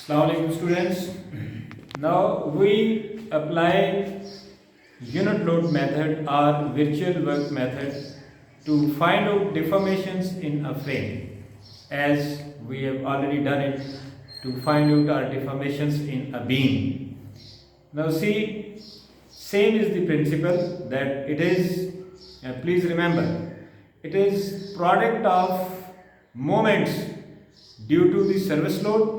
Assalamu alaikum students. Now we apply unit load method or virtual work method to find out deformations in a frame, as we have already done it to find out our deformations in a beam. Now see, same is the principle that it is, please remember, it is product of moments due to the service load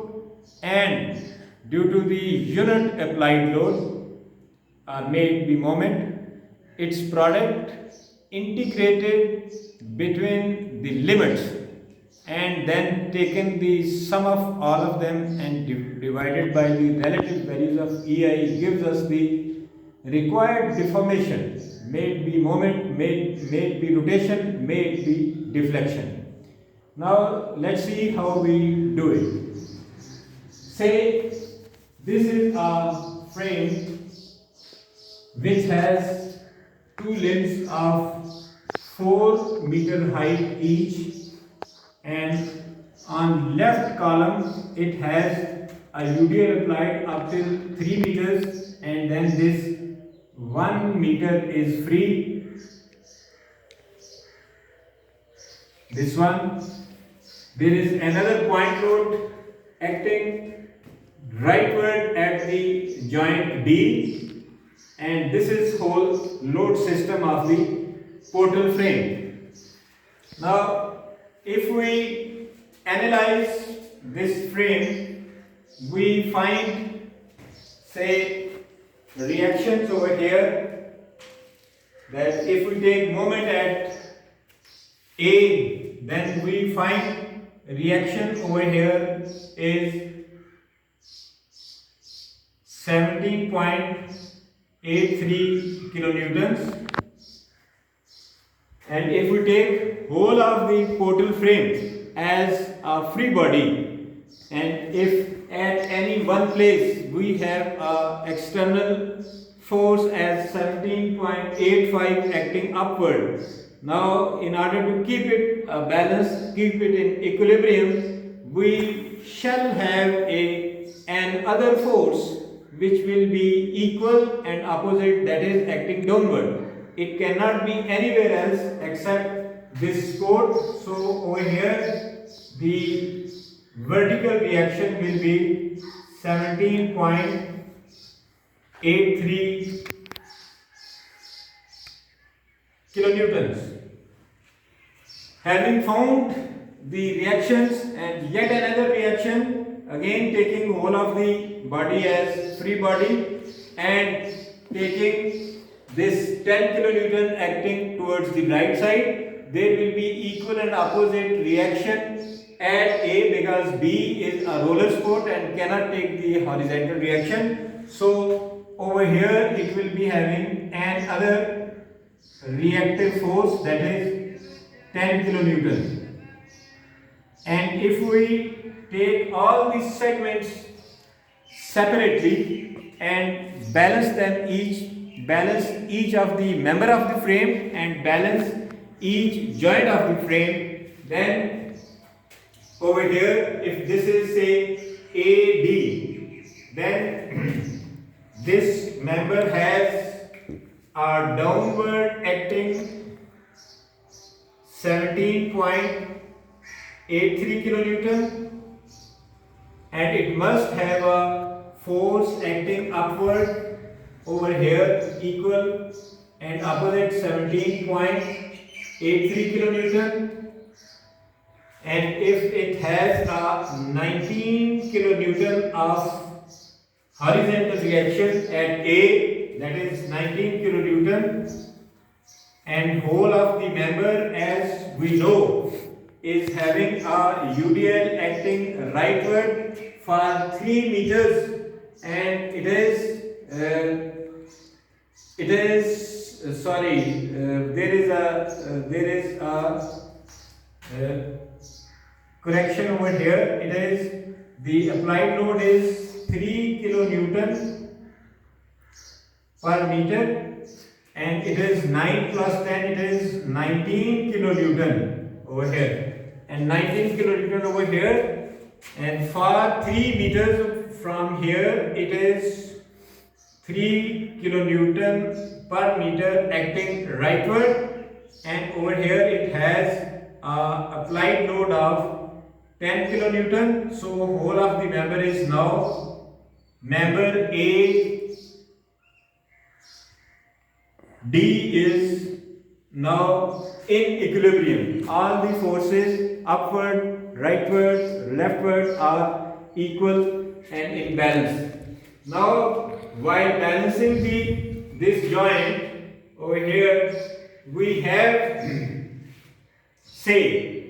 and due to the unit applied load are made the moment. Its product integrated between the limits and then taken the sum of all of them and divided by the relative values of EI gives us the required deformation, made be moment, made be rotation, made be deflection. Now let's see how we do it. Say this is a frame which has two limbs of 4 meter height each, and on left column it has a UDL applied up till 3 meters, and then this 1 meter is free. This one, there is another point load acting rightward at the joint D, and this is whole load system of the portal frame. Now if we analyze this frame, we find, say, reactions over here, that if we take moment at A, then we find reaction over here is 17.83 kilonewtons, and if we take whole of the portal frame as a free body, and if at any one place we have a external force as 17.85 acting upward, now in order to keep it balanced, keep it in equilibrium, we shall have an other force which will be equal and opposite, that is acting downward. It cannot be anywhere else except this support. So over here the vertical reaction will be 17.83 kilonewtons. Having found the reactions and yet another reaction, again taking whole of the body as free body and taking this 10 kilonewton acting towards the right side, there will be equal and opposite reaction at A, because B is a roller sport and cannot take the horizontal reaction. So over here it will be having another reactive force, that is 10 kilonewton. And if we take all these segments separately and balance each of the member of the frame and balance each joint of the frame, then over here, if this is say AD, then this member has a downward acting 17.83 kilonewton, and it must have a force acting upward over here equal and opposite 17.83 kilonewton. And if it has a 19 kilonewton of horizontal reaction at A, that is 19 kilonewton, and whole of the member, as we know, is having a UDL acting rightward for 3 meters, and there is a correction over here. It is the applied load is 3 kilonewton per meter, and it is 9 plus 10, it is 19 kilonewton over here, and 19 kilonewton over here and for 3 meters from here it is 3 kilonewton per meter acting rightward, and over here it has applied load of 10 kilonewton. So whole of the member is now member A D is now in equilibrium. All the forces upward, rightward, leftward are equal and in balance. Now while balancing this joint over here, we have say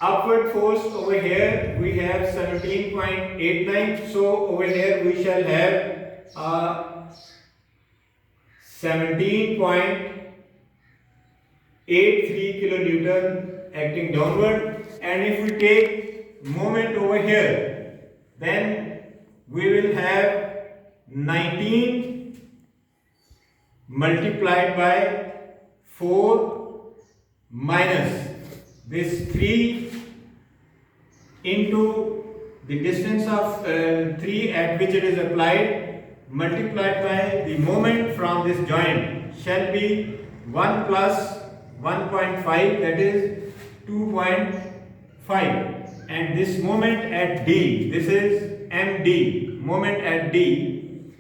upward force over here we have 17.89. So over here we shall have 17.83 kilonewton acting downward, and if we take moment over here, then we will have 19 multiplied by 4 minus this 3 into the distance of 3 at which it is applied, multiplied by the moment from this joint shall be 1 plus 1.5, that is 2.5, and this moment at D, this is MD, moment at D,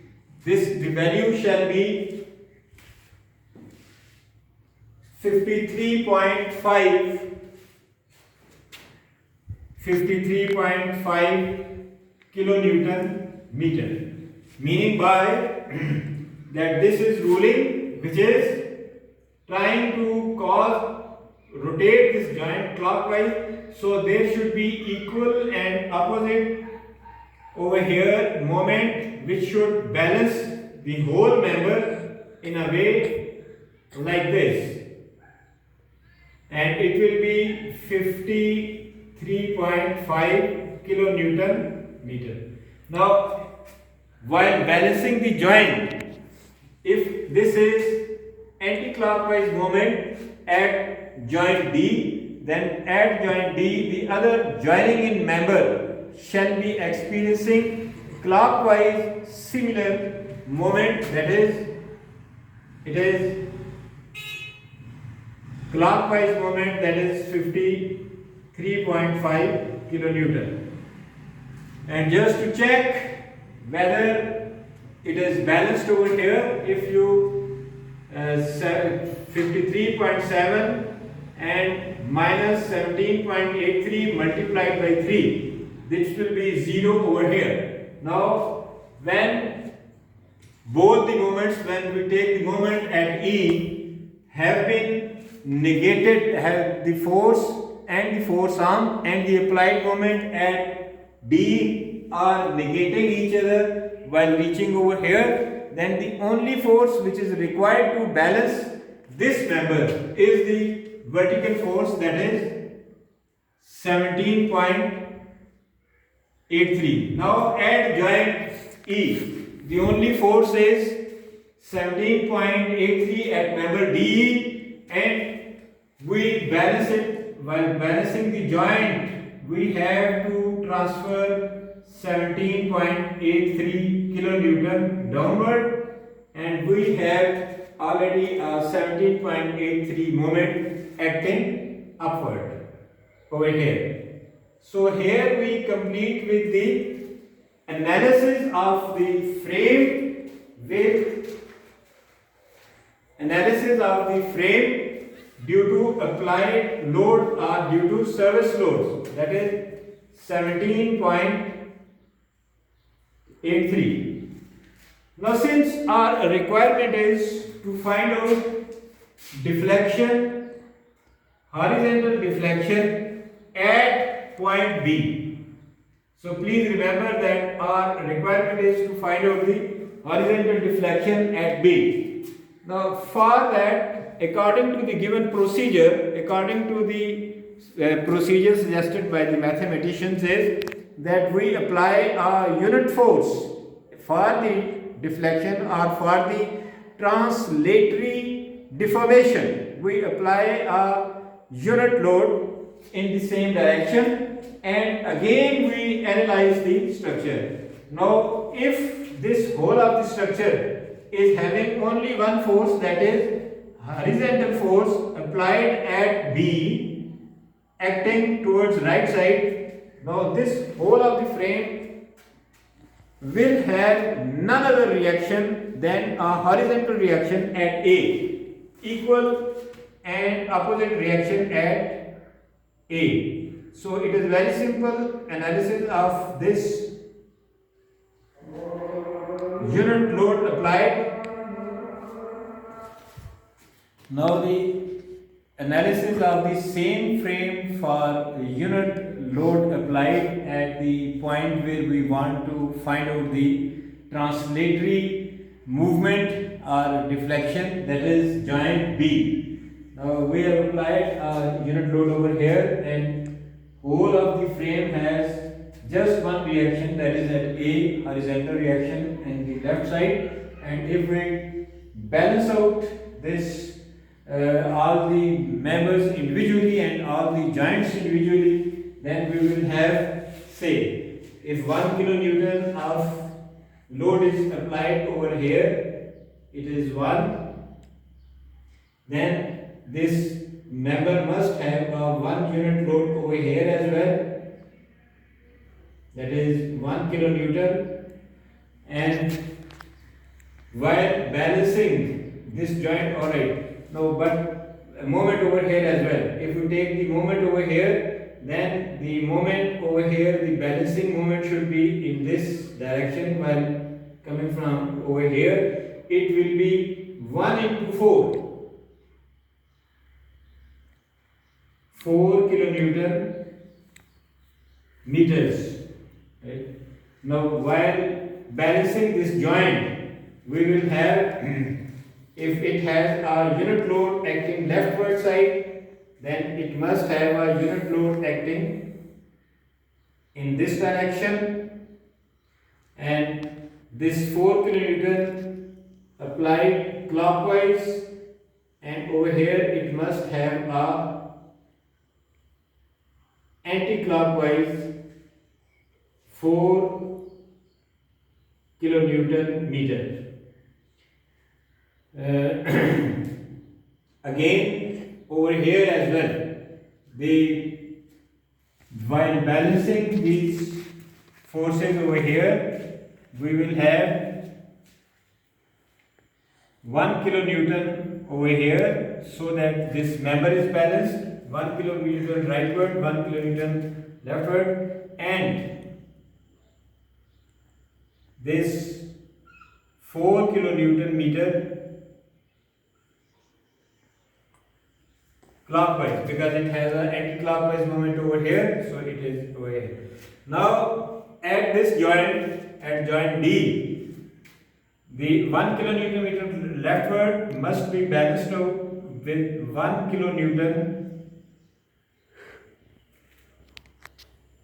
the value shall be 53.5 kilonewton meter, meaning by that this is ruling which is trying to rotate this joint clockwise, so there should be equal and opposite over here moment which should balance the whole member in a way like this, and it will be 53.5 kilonewton meter. Now while balancing the joint, if this is anti-clockwise moment at joint D, then at joint D the other joining in member shall be experiencing clockwise similar moment, that is it is clockwise moment, that is 53.5 kilonewton. And just to check whether it is balanced over here, if you 53.7 and minus 17.83 multiplied by 3, this will be 0 over here. Now when both the moments, when we take the moment at E, have been negated, have the force and the force arm and the applied moment at D are negating each other while reaching over here, then the only force which is required to balance this member is the vertical force, that is 17.83. Now at joint E, the only force is 17.83 at member DE, and we balance it. While balancing the joint, we have to transfer 17.83 kilonewton downward, and we have already a 17.83 moment acting upward over here. So here we complete with the analysis of the frame due to applied load or due to service loads, that is 17.83. Now since our requirement is to find out deflection, horizontal deflection at point B. So please remember that our requirement is to find out the horizontal deflection at B. Now for that, according to the given procedure, according to the procedure suggested by the mathematicians, is that we apply a unit force for the deflection or for the translatory deformation. We apply a unit load in the same direction, and again we analyze the structure. Now, if this whole of the structure is having only one force, that is horizontal force applied at B acting towards right side, now this whole of the frame will have none other reaction than a horizontal reaction at A, equal and opposite reaction at A. So it is very simple analysis of this unit load applied. Now the analysis of the same frame for unit load applied at the point where we want to find out the translatory movement or deflection, that is joint B. Now we have applied a unit load over here and whole of the frame has just one reaction, that is at A, horizontal reaction in the left side, and if we balance out this all the members individually and all the joints individually, then we will have, say, if 1 kilonewton of load is applied over here, it is 1, then this member must have a 1 unit load over here as well, that is 1 kilonewton, and while balancing this joint, alright. No, but a moment over here as well. If you take the moment over here, then the moment over here, the balancing moment should be in this direction, while coming from over here, it will be 1 into 4. 4 kilonewton meters. Right? Now, while balancing this joint, we will have if it has a unit load acting leftward side, then it must have a unit load acting in this direction, and this 4 kilonewton applied clockwise, and over here it must have a anti-clockwise 4 kilonewton meter. Again over here as well, while balancing these forces over here, we will have 1 kilonewton over here, so that this member is balanced, 1 kilonewton rightward, 1 kilonewton leftward, and this 4 kilonewton meter clockwise, because it has an anti-clockwise moment over here, so it is over here. Now at this joint, at joint D, the 1 kilonewton meter leftward must be balanced out with 1 kilonewton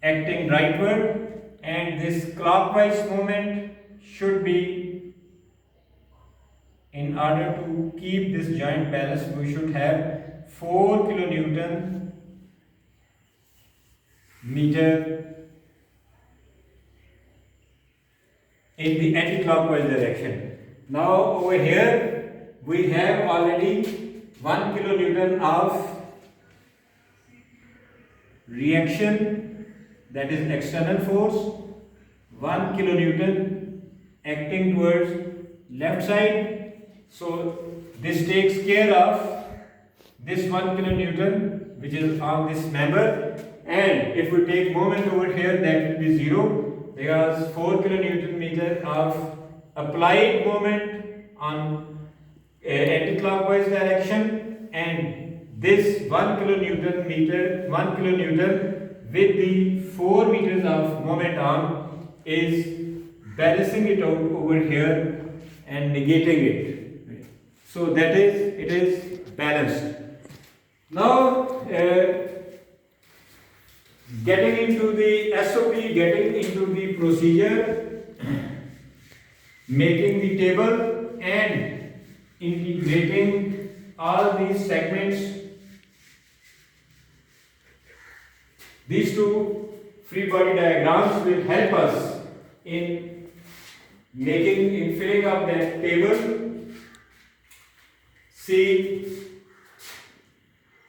acting rightward, and this clockwise moment should be, in order to keep this joint balanced, we should have 4 kilonewton meter in the anti-clockwise direction. Now over here we have already 1 kilonewton of reaction, that is external force, 1 kilonewton acting towards left side. So this takes care of this 1 kilonewton which is on this member, and if we take moment over here, that will be 0, because 4 kilonewton meter of applied moment on anti-clockwise direction, and this 1 kilonewton with the 4 meters of moment on is balancing it out over here and negating it. So that is, it is balanced. Now getting into the SOP, getting into the procedure, making the table and integrating all these segments. These two free body diagrams will help us in filling up that table. See,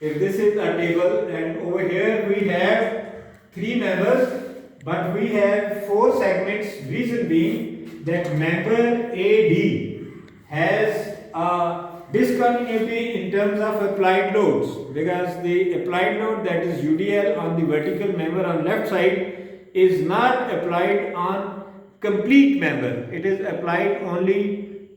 if this is a table and over here we have 3 members, but we have 4 segments, reason being that member AD has a discontinuity in terms of applied loads, because the applied load, that is UDL, on the vertical member on left side is not applied on complete member. It is applied only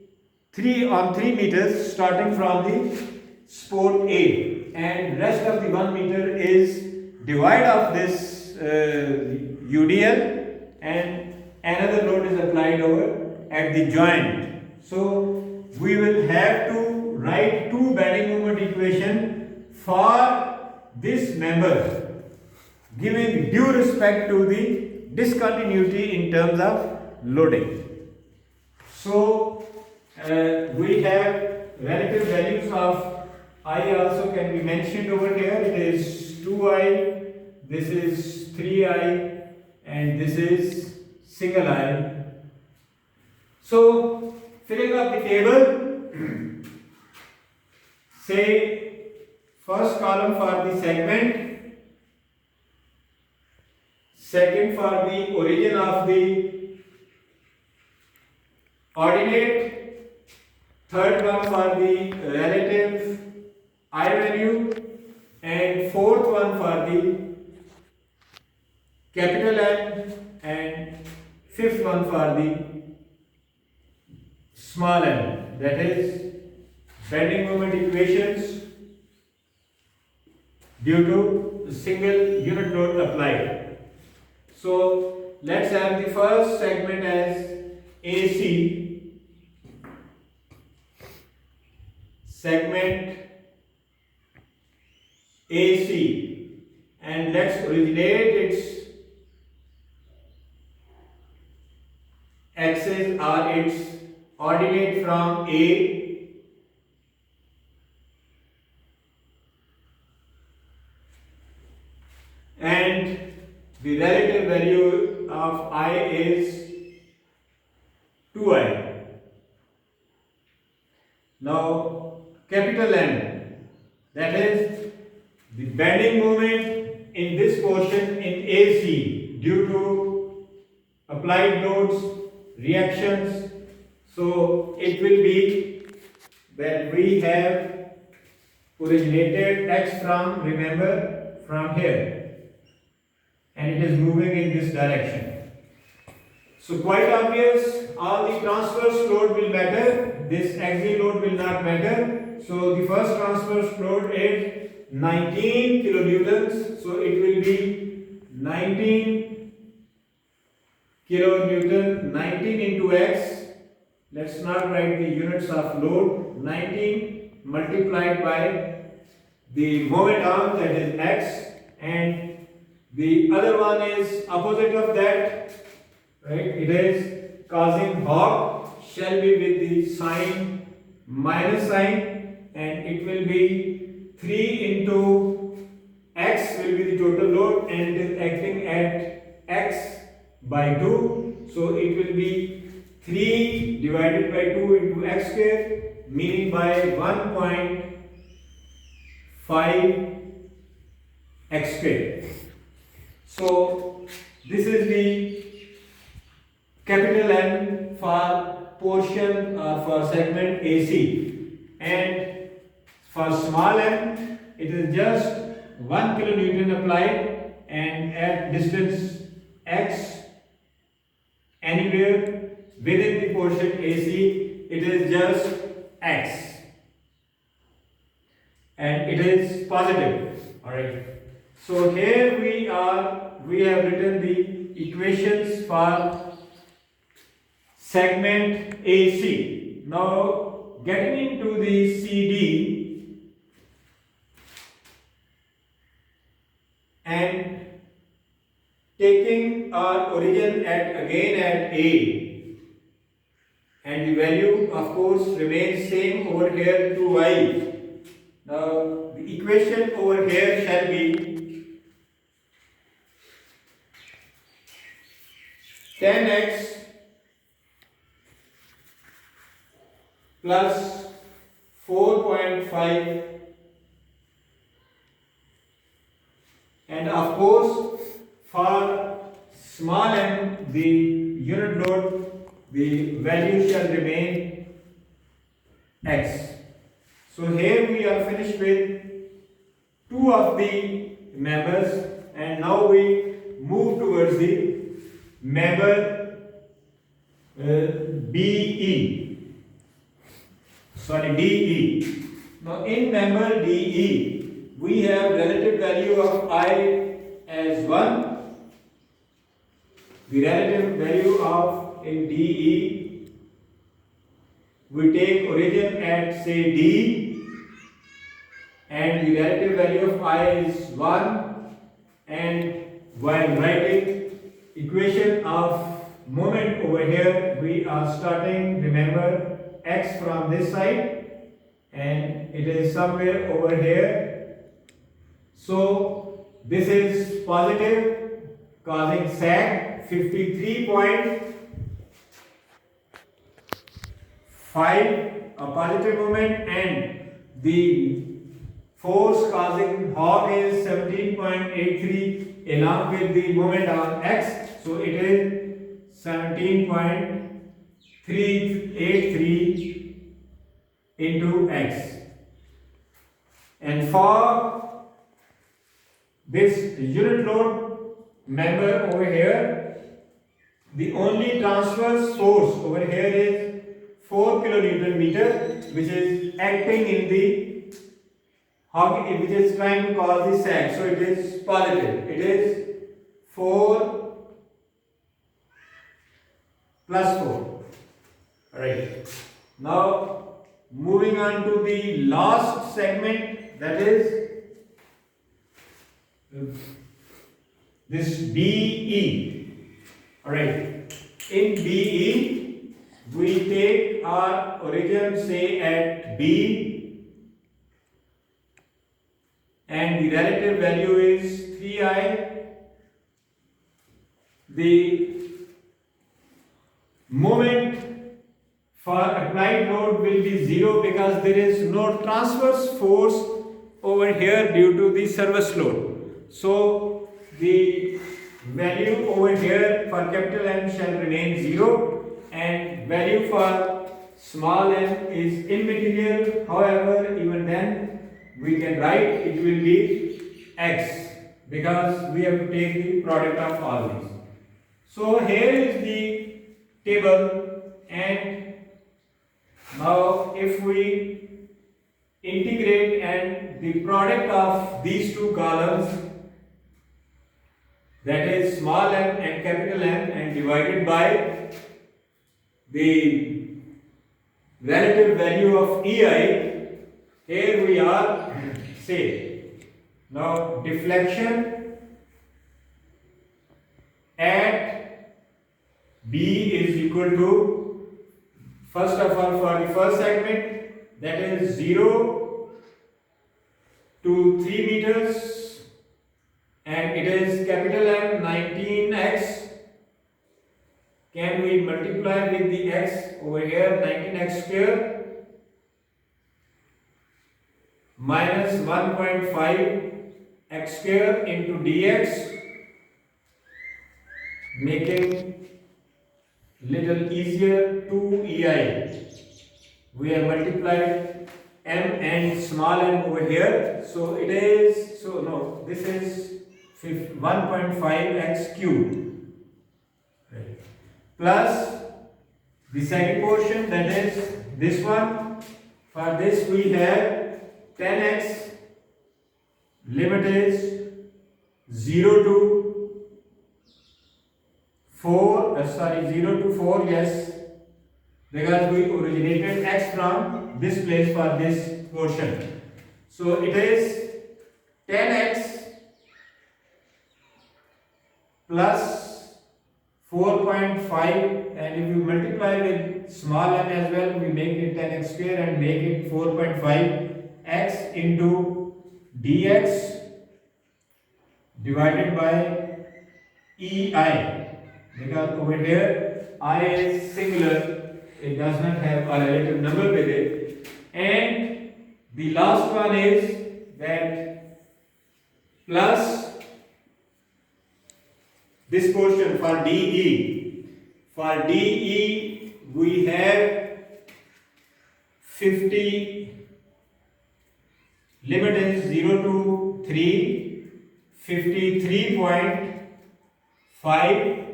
3 meters starting from the support A, and rest of the 1 meter is divide of this UDL, and another load is applied over at the joint. So we will have to write 2 bending moment equation for this member, giving due respect to the discontinuity in terms of loading. So we have relative values of I also can be mentioned over here. It is 2I, this is 3I, and this is single I. So filling up the table, say first column for the segment, second for the origin of the ordinate, third one for the relative I value, and fourth one for the capital N, and fifth one for the small n, that is bending moment equations due to the single unit load applied. So let's have the first segment as AC, segment AC, and let's originate its axis or its ordinate from A, and the relative value of I is 2I. Now capital N, that is the bending moment in this portion in AC due to applied loads, reactions. So it will be that we have originated x from, remember, from here, and it is moving in this direction. So quite obvious, all the transverse load will matter, this axial load will not matter. So the first transverse load is 19 kilonewtons, so it will be 19 kilonewton, 19 into x. Let's not write the units of load. 19 multiplied by the moment arm, that is x, and the other one is opposite of that, right? It is causing hawk, shall be with the sign minus sign, and it will be 3 into x will be the total load, and it is acting at x by 2. So it will be 3 divided by 2 into x square, meaning by 1.5 x square. So this is the capital N for portion or for segment AC, and for small n it is just 1 kilonewton applied, and at distance x anywhere within the portion AC it is just x, and it is positive. Alright, so here we have written the equations for segment AC. Now getting into the CD and taking our origin again at A, and the value of course remains same over here 2I. Now the equation over here shall be 10x plus 4.5, and of course for small m the unit load, the value shall remain x. So here we are finished with two of the members, and now we move towards the member DE. Now in member DE we have relative value of I as 1. The relative value of in DE, we take origin at say D, and the relative value of I is 1, and while writing equation of moment over here, we are starting, remember, x from this side and it is somewhere over here. So this is positive, causing sag 53.5, a positive moment, and the force causing hog is 17.83 along with the moment on x, so it is 17.383 into x. And for this unit load member over here, the only transverse force over here is 4 kilonewton meter, which is acting in the hog, which is trying to cause the sag. So it is positive. It is 4 plus 4. Alright. Now moving on to the last segment, that is this BE. Alright. In BE, we take our origin say at B, and the relative value is 3I. The moment for applied load will be 0 because there is no transverse force over here due to the service load. So the value over here for capital M shall remain 0, and value for small m is immaterial. However, even then we can write it will be x because we have to take the product of all these. So here is the table, and now if we integrate and the product of these two columns, that is small m and capital M, and divided by the relative value of EI, here we are say, now deflection at B is equal to, first of all for the first segment, that is 0 to 3 meters, and it is capital M 19x. Can we multiply with the x over here, 19x square minus 1.5 x square into dx, making little easier 2EI. We have multiplied m and small m over here, so it is, so no, this is 1.5x cubed, right, plus the second portion, that is this one. For this we have 10x, limit is 0 to 4, 0 to 4, yes, because we originated x from this place for this portion. So it is 10x plus 4.5, and if you multiply with small m as well, we make it 10x square and make it 4.5x into dx divided by EI. because over here I is singular, it does not have a relative number with it. And the last one is that plus this portion for DE. For DE we have 50, limit is 0 to 3, 53.5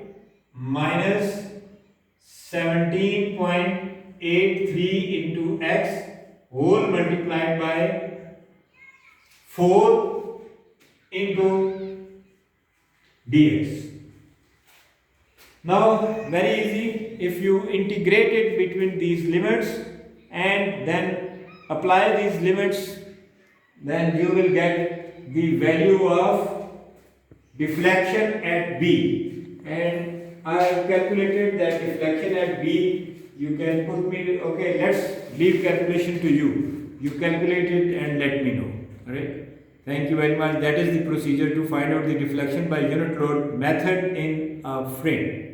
minus 17.83 into x whole multiplied by 4 into dx. Now very easy, if you integrate it between these limits and then apply these limits, then you will get the value of deflection at B. And I have calculated that deflection at B, you can put me, okay, let's leave calculation to you. You calculate it and let me know. Alright. Thank you very much. That is the procedure to find out the deflection by unit load method in a frame.